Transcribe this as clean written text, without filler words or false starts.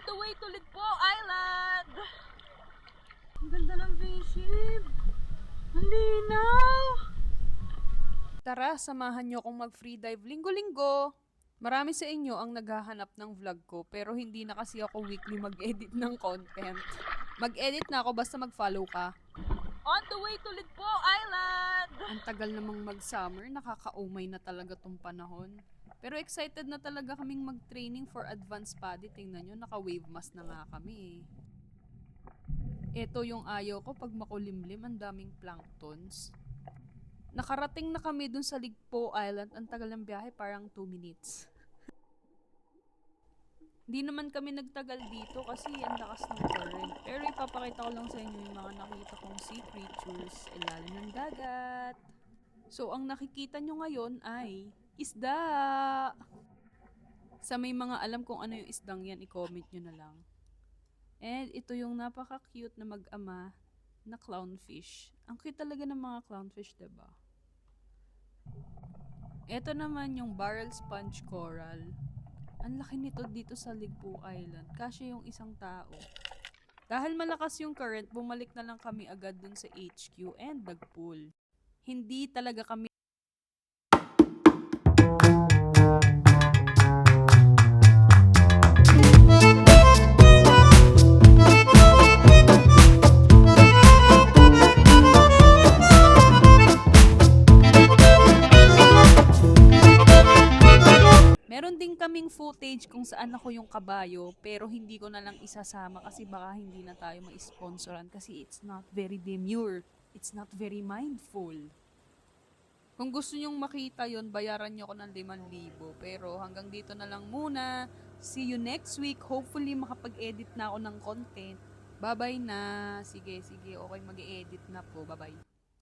the way to Ligpo Island! Ang ganda ng vision! Ang linaw! Tara, samahan nyo akong mag-free dive linggo-linggo. Marami sa inyo ang naghahanap ng vlog ko pero hindi na kasi ako weekly mag-edit ng content. Mag-edit na ako basta mag-follow ka. On the way to Ligpo Island! Ang tagal namang mag-summer, nakaka-umay na talaga tong panahon. Pero excited na talaga kaming mag-training for advanced PADI. Tingnan nyo, naka-wave mask na nga kami Ito yung ayaw ko pag makulimlim, ang daming planktons. Nakarating na kami dun sa Ligpo Island. Ang tagal ng biyahe, parang 2 minutes. Hindi naman kami nagtagal dito kasi ang lakas ng current. Pero ipapakita ko lang sa inyo yung mga nakita kong sea creatures sa ilalim ng dagat. So, ang nakikita nyo ngayon ay isda! Sa may mga alam kung ano yung isdang yan, i-comment nyo na lang. And ito yung napaka-cute na mag-ama na clownfish. Ang cute talaga ng mga clownfish, diba? Ito naman yung barrel sponge coral. Ang laki nito dito sa Ligpo Island. Kasya yung isang tao. Dahil malakas yung current, bumalik na lang kami agad dun sa HQ and nag-pool. Hindi talaga kami Meron din kaming footage kung saan ako yung kabayo pero hindi ko na lang isasama kasi baka hindi na tayo ma-sponsoran kasi it's not very demure. It's not very mindful. Kung gusto nyong makita yon, bayaran nyo ako ng 5,000. Pero hanggang dito na lang muna. See you next week. Hopefully makapag-edit na ako ng content. Bye-bye na. Sige. Okay, mag-edit na po. Bye-bye.